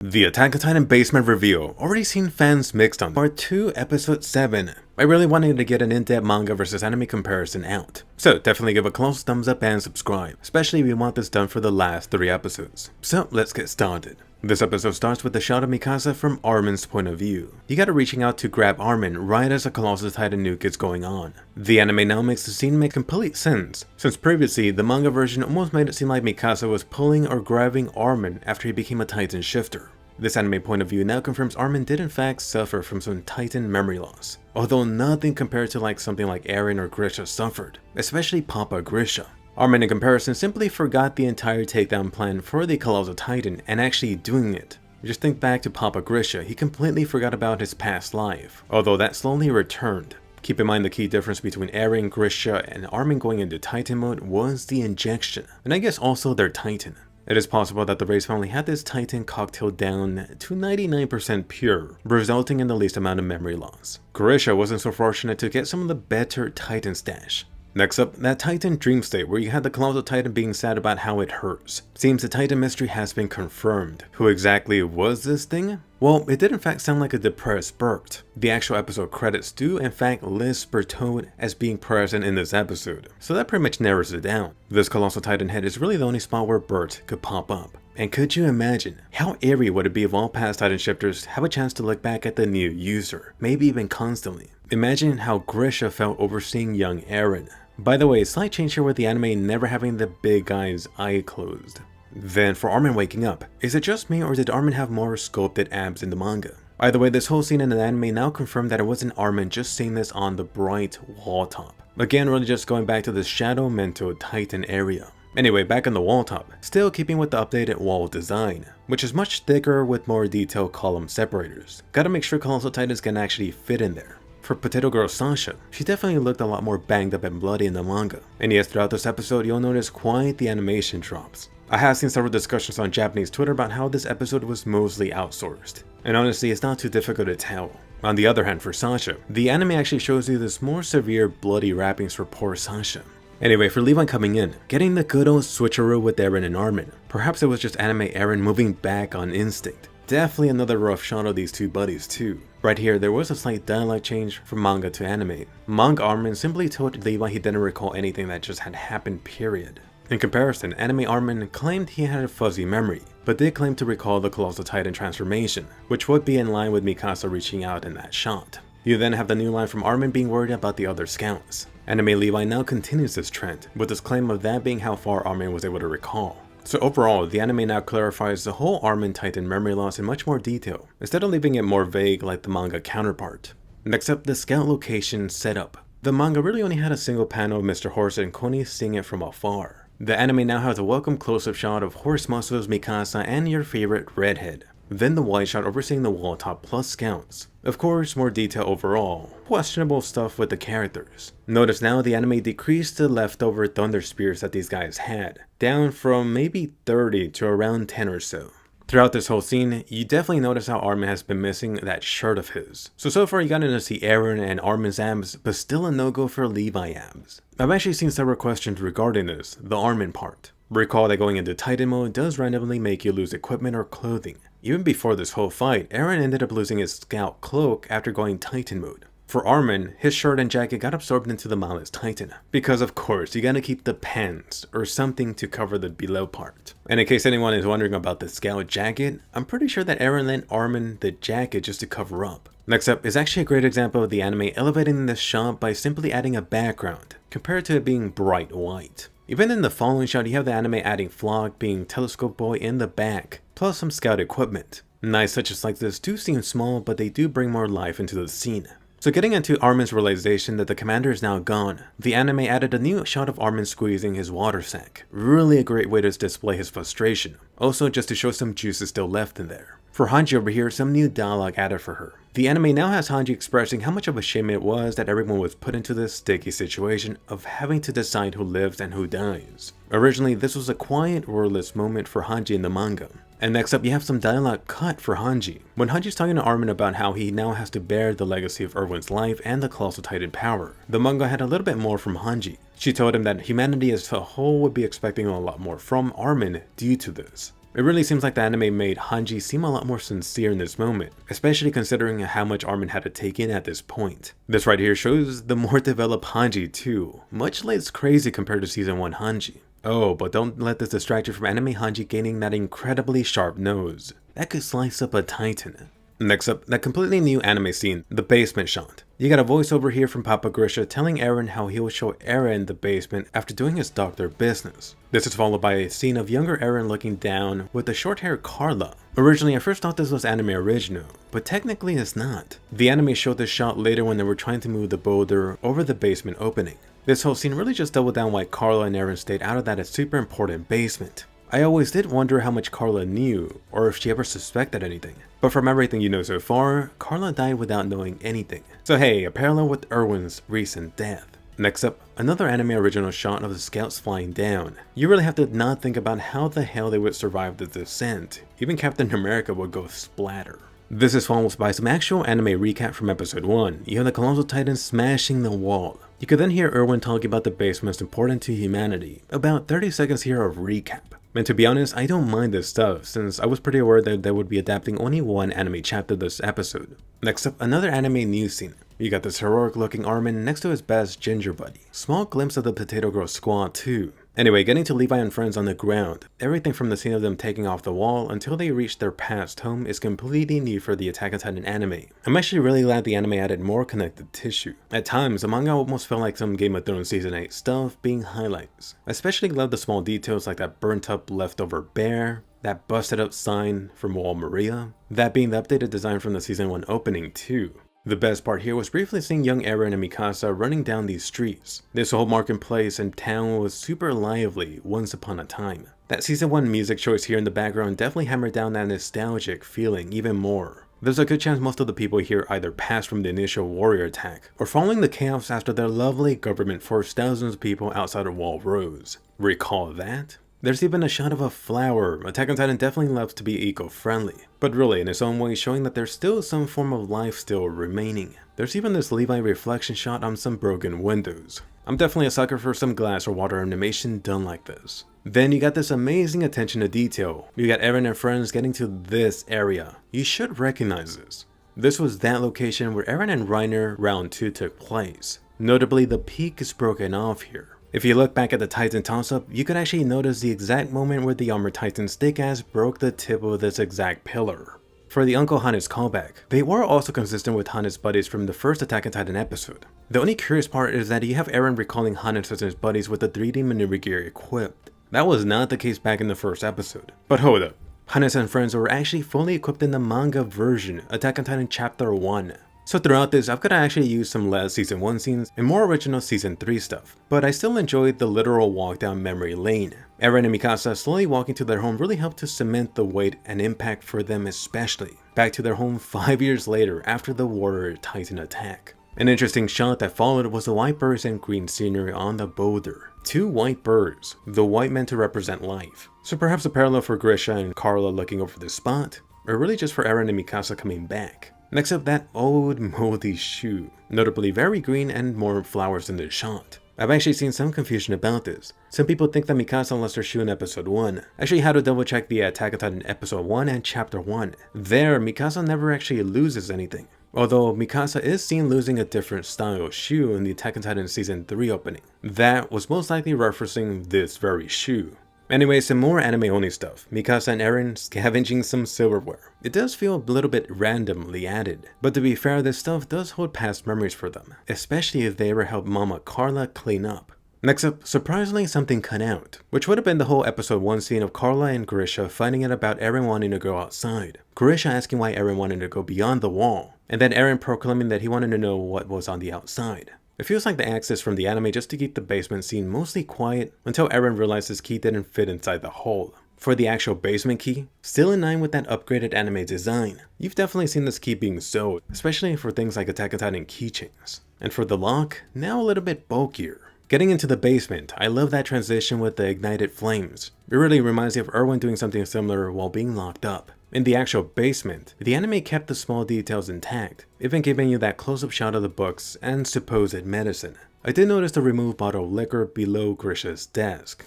The Attack on Titan basement reveal, already seen fans mixed on Part 2 Episode 7. I really wanted to get an in-depth manga versus anime comparison out, so definitely give a close thumbs up and subscribe, especially if you want this done for the last 3 episodes. So let's get started. This episode starts with a shot of Mikasa from Armin's point of view. You got her reaching out to grab Armin right as a Colossal Titan nuke is going on. The anime now makes the scene make complete sense, since previously the manga version almost made it seem like Mikasa was pulling or grabbing Armin after he became a Titan shifter. This anime point of view now confirms Armin did in fact suffer from some Titan memory loss, although nothing compared to something like Eren or Grisha suffered, especially Papa Grisha. Armin in comparison simply forgot the entire takedown plan for the Colossal Titan and actually doing it. Just think back to Papa Grisha, he completely forgot about his past life, although that slowly returned. Keep in mind the key difference between Eren, Grisha, and Armin going into Titan mode was the injection, and I guess also their Titan. It is possible that the Race family had this Titan cocktail down to 99% pure, resulting in the least amount of memory loss. Grisha wasn't so fortunate to get some of the better Titan stash. Next up, that Titan dream state where you had the Colossal Titan being sad about how it hurts. Seems the Titan mystery has been confirmed. Who exactly was this thing? Well, it did in fact sound like a depressed Bert. The actual episode credits do in fact list Bertold as being present in this episode, so that pretty much narrows it down. This Colossal Titan head is really the only spot where Bert could pop up. And could you imagine how eerie would it be if all past Titan shifters have a chance to look back at the new user, maybe even constantly? Imagine how Grisha felt overseeing young Eren. By the way, slight change here with the anime never having the big guy's eye closed. Then for Armin waking up, is it just me or did Armin have more sculpted abs in the manga? Either way, this whole scene in the anime now confirmed that it wasn't Armin just seeing this on the bright wall top. Again, really just going back to the Shadow Mento Titan area. Anyway, back on the wall top, still keeping with the updated wall design, which is much thicker with more detailed column separators. Gotta make sure Colossal Titans can actually fit in there. For Potato Girl Sasha, she definitely looked a lot more banged up and bloody in the manga. And yes, throughout this episode, you'll notice quite the animation drops. I have seen several discussions on Japanese Twitter about how this episode was mostly outsourced. And honestly, it's not too difficult to tell. On the other hand, for Sasha, the anime actually shows you this more severe bloody wrappings for poor Sasha. Anyway, for Levi coming in, getting the good old switcheroo with Eren and Armin. Perhaps it was just anime Eren moving back on instinct. Definitely another rough shot of these two buddies too. Right here, there was a slight dialogue change from manga to anime. Manga Armin simply told Levi he didn't recall anything that just had happened, period. In comparison, anime Armin claimed he had a fuzzy memory, but did claim to recall the Colossal Titan transformation, which would be in line with Mikasa reaching out in that shot. You then have the new line from Armin being worried about the other scouts. Anime Levi now continues this trend, with his claim of that being how far Armin was able to recall. So overall, the anime now clarifies the whole Armin Titan memory loss in much more detail, instead of leaving it more vague like the manga counterpart. Next up, the scout location setup. The manga really only had a single panel of Mr. Horse and Connie seeing it from afar. The anime now has a welcome close-up shot of Horse Muscles, Mikasa, and your favorite redhead. Then the wide shot overseeing the wall top plus scouts. Of course, more detail overall. Questionable stuff with the characters. Notice now the anime decreased the leftover thunder spears that these guys had, down from maybe 30 to around 10 or so. Throughout this whole scene, you definitely notice how Armin has been missing that shirt of his. So far you gotten to see Eren and Armin's abs, but still a no-go for Levi abs. I've actually seen several questions regarding this, the Armin part. Recall that going into Titan mode does randomly make you lose equipment or clothing. Even before this whole fight, Eren ended up losing his scout cloak after going Titan mode. For Armin, his shirt and jacket got absorbed into the Malice Titan, because of course you gotta keep the pants or something to cover the below part. And in case anyone is wondering about the scout jacket, I'm pretty sure that Eren lent Armin the jacket just to cover up. Next up is actually a great example of the anime elevating this shot by simply adding a background, compared to it being bright white. Even in the following shot, you have the anime adding Flock being Telescope Boy in the back, plus some scout equipment. Nice touches like this do seem small, but they do bring more life into the scene. So getting into Armin's realization that the commander is now gone, the anime added a new shot of Armin squeezing his water sack. Really a great way to display his frustration. Also just to show some juices still left in there. For Hange over here, some new dialogue added for her. The anime now has Hange expressing how much of a shame it was that everyone was put into this sticky situation of having to decide who lives and who dies. Originally, this was a quiet, wordless moment for Hange in the manga. And next up, you have some dialogue cut for Hange. When Hange's talking to Armin about how he now has to bear the legacy of Erwin's life and the Colossal Titan power, the manga had a little bit more from Hange. She told him that humanity as a whole would be expecting a lot more from Armin due to this. It really seems like the anime made Hange seem a lot more sincere in this moment, especially considering how much Armin had to take in at this point. This right here shows the more developed Hange too, much less crazy compared to season 1 Hange. Oh, but don't let this distract you from anime Hange gaining that incredibly sharp nose. That could slice up a titan. Next up, that completely new anime scene, the basement shot. You got a voiceover here from Papa Grisha telling Eren how he will show Eren the basement after doing his doctor business. This is followed by a scene of younger Eren looking down with the short-haired Carla. Originally, I first thought this was anime original, but technically it's not. The anime showed this shot later when they were trying to move the boulder over the basement opening. This whole scene really just doubled down why Carla and Eren stayed out of that super important basement. I always did wonder how much Carla knew, or if she ever suspected anything. But from everything you know so far, Carla died without knowing anything. So hey, a parallel with Erwin's recent death. Next up, another anime original shot of the scouts flying down. You really have to not think about how the hell they would survive the descent. Even Captain America would go splatter. This is followed by some actual anime recap from episode 1. You have the Colossal Titan smashing the wall. You could then hear Erwin talking about the basement's importance to humanity. About 30 seconds here of recap. And to be honest, I don't mind this stuff, since I was pretty aware that they would be adapting only one anime chapter this episode. Next up, another anime news scene. You got this heroic looking Armin next to his best ginger buddy. Small glimpse of the Potato Girl squad too. Anyway, getting to Levi and friends on the ground. Everything from the scene of them taking off the wall until they reach their past home is completely new for the Attack on Titan anime. I'm actually really glad the anime added more connective tissue. At times, the manga almost felt like some Game of Thrones Season 8 stuff being highlights. I especially love the small details like that burnt up leftover bear, that busted up sign from Wall Maria, that being the updated design from the Season 1 opening too. The best part here was briefly seeing young Eren and Mikasa running down these streets. This whole marketplace and town was super lively once upon a time. That season 1 music choice here in the background definitely hammered down that nostalgic feeling even more. There's a good chance most of the people here either passed from the initial warrior attack, or following the chaos after their lovely government forced thousands of people outside of Wall Rose. Recall that? There's even a shot of a flower. Attack on Titan definitely loves to be eco-friendly, but really in its own way showing that there's still some form of life still remaining. There's even this Levi reflection shot on some broken windows. I'm definitely a sucker for some glass or water animation done like this. Then you got this amazing attention to detail. You got Eren and friends getting to this area. You should recognize this. This was that location where Eren and Reiner round 2 took place. Notably, the peak is broken off here. If you look back at the Titan toss-up, you could actually notice the exact moment where the Armored Titan's thick ass broke the tip of this exact pillar. For the Uncle Hannes callback, they were also consistent with Hannes' buddies from the first Attack on Titan episode. The only curious part is that you have Eren recalling Hannes as his buddies with the 3D maneuver gear equipped. That was not the case back in the first episode. But hold up, Hannes and friends were actually fully equipped in the manga version, Attack on Titan Chapter 1. So throughout this, I've got to actually use some less Season 1 scenes and more original Season 3 stuff, but I still enjoyed the literal walk down memory lane. Eren and Mikasa slowly walking to their home really helped to cement the weight and impact for them, especially back to their home 5 years later after the Warrior Titan attack. An interesting shot that followed was the white birds and green scenery on the boulder. 2 white birds, the white meant to represent life. So perhaps a parallel for Grisha and Carla looking over the spot, or really just for Eren and Mikasa coming back. Next up, that old moldy shoe, notably very green and more flowers in the shot. I've actually seen some confusion about this. Some people think that Mikasa lost her shoe in episode 1. Actually had to double check the Attack on Titan episode 1 and chapter 1. There, Mikasa never actually loses anything. Although Mikasa is seen losing a different style shoe in the Attack on Titan season 3 opening. That was most likely referencing this very shoe. Anyway, some more anime only stuff. Mikasa and Eren scavenging some silverware. It does feel a little bit randomly added, but to be fair, this stuff does hold past memories for them, especially if they ever helped Mama Carla clean up. Next up, surprisingly something cut out, which would have been the whole episode 1 scene of Carla and Grisha fighting out about Eren wanting to go outside. Grisha asking why Eren wanted to go beyond the wall, and then Eren proclaiming that he wanted to know what was on the outside. It feels like the access from the anime just to keep the basement scene mostly quiet until Eren realized his key didn't fit inside the hole. For the actual basement key, still in line with that upgraded anime design. You've definitely seen this key being sold, especially for things like Attack on Titan keychains. And for the lock, now a little bit bulkier. Getting into the basement, I love that transition with the ignited flames. It really reminds me of Erwin doing something similar while being locked up. In the actual basement, the anime kept the small details intact, even giving you that close-up shot of the books and supposed medicine. I did notice the removed bottle of liquor below Grisha's desk.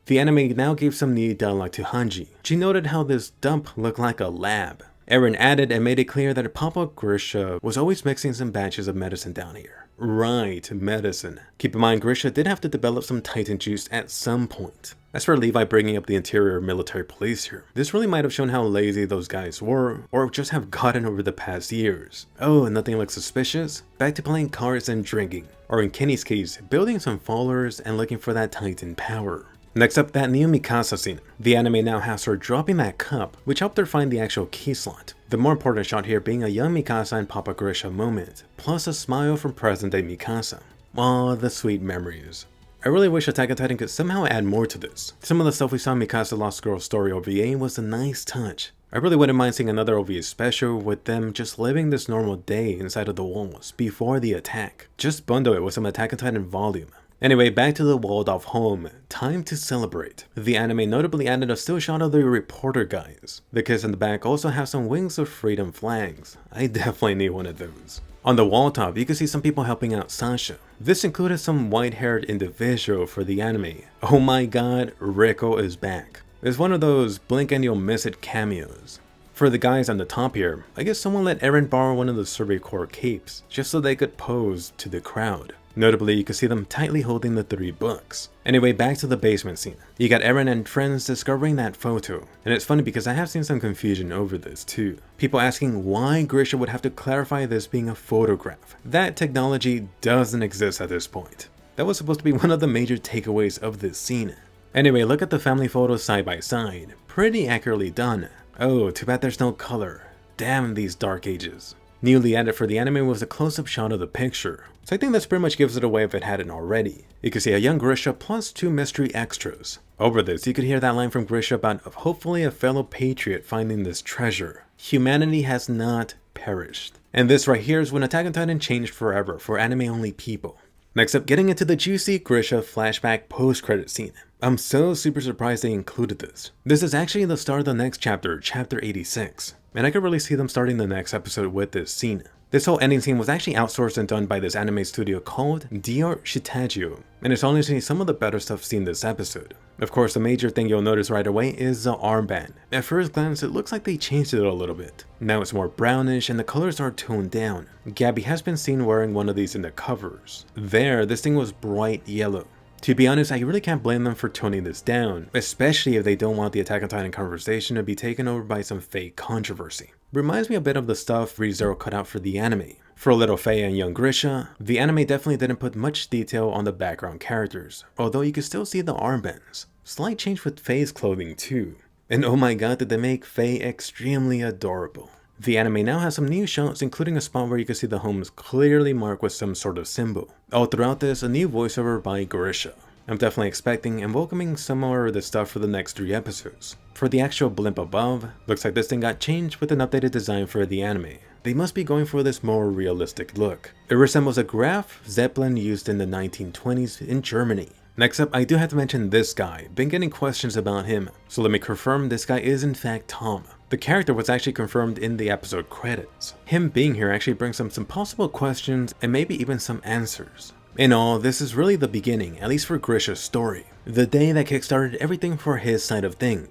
The anime now gave some new dialogue to Hange. She noted how this dump looked like a lab. Eren added and made it clear that Papa Grisha was always mixing some batches of medicine down here. Right, medicine. Keep in mind, Grisha did have to develop some Titan juice at some point. As for Levi bringing up the interior military police here, this really might have shown how lazy those guys were, or just have gotten over the past years. Oh, and nothing looks suspicious? Back to playing cards and drinking. Or in Kenny's case, building some followers and looking for that Titan power. Next up, that new Mikasa scene. The anime now has her dropping that cup, which helped her find the actual key slot. The more important shot here being a young Mikasa and Papa Grisha moment, plus a smile from present-day Mikasa. Aw, the sweet memories. I really wish Attack on Titan could somehow add more to this. Some of the stuff we saw in Mikasa Lost Girl story OVA was a nice touch. I really wouldn't mind seeing another OVA special with them just living this normal day inside of the walls before the attack. Just bundle it with some Attack on Titan volume. Anyway, back to the walled off home. Time to celebrate. The anime notably added a still shot of the reporter guys. The kids in the back also have some Wings of Freedom flags. I definitely need one of those. On the wall top, you can see some people helping out Sasha. This included some white-haired individual for the anime. Oh my god, Rico is back. It's one of those blink and you'll miss it cameos. For the guys on the top here, I guess someone let Eren borrow one of the Survey Corps capes, just so they could pose to the crowd. Notably, you can see them tightly holding the 3 books. Anyway, back to the basement scene. You got Eren and friends discovering that photo. And it's funny because I have seen some confusion over this too. People asking why Grisha would have to clarify this being a photograph. That technology doesn't exist at this point. That was supposed to be one of the major takeaways of this scene. Anyway, look at the family photos side by side. Pretty accurately done. Oh, too bad there's no color. Damn these dark ages. Newly added for the anime was a close-up shot of the picture, so I think this pretty much gives it away if it hadn't already. You can see a young Grisha plus 2 mystery extras. Over this, you could hear that line from Grisha about hopefully a fellow patriot finding this treasure. Humanity has not perished. And this right here is when Attack on Titan changed forever for anime-only people. Next up, getting into the juicy Grisha flashback post-credit scene. I'm so super surprised they included this. This is actually the start of the next chapter, chapter 86. And I could really see them starting the next episode with this scene. This whole ending scene was actually outsourced and done by this anime studio called Dior Shitagio, and it's honestly some of the better stuff seen this episode. Of course, the major thing you'll notice right away is the armband. At first glance, it looks like they changed it a little bit. Now it's more brownish and the colors are toned down. Gabby has been seen wearing one of these in the covers. There, this thing was bright yellow. To be honest, I really can't blame them for toning this down, especially if they don't want the Attack on Titan conversation to be taken over by some fake controversy. Reminds me a bit of the stuff ReZero cut out for the anime. For little Faye and young Grisha, the anime definitely didn't put much detail on the background characters, although you can still see the armbands. Slight change with Faye's clothing too. And oh my god, did they make Faye extremely adorable. The anime now has some new shots, including a spot where you can see the homes clearly marked with some sort of symbol. All throughout this, a new voiceover by Grisha. I'm definitely expecting and welcoming some more of this stuff for the next 3 episodes. For the actual blimp above, looks like this thing got changed with an updated design for the anime. They must be going for this more realistic look. It resembles a Graf Zeppelin used in the 1920s in Germany. Next up, I do have to mention this guy. Been getting questions about him, so let me confirm this guy is in fact Tom. The character was actually confirmed in the episode credits. Him being here actually brings up some possible questions and maybe even some answers. In all, this is really the beginning, at least for Grisha's story. The day that kickstarted everything for his side of things.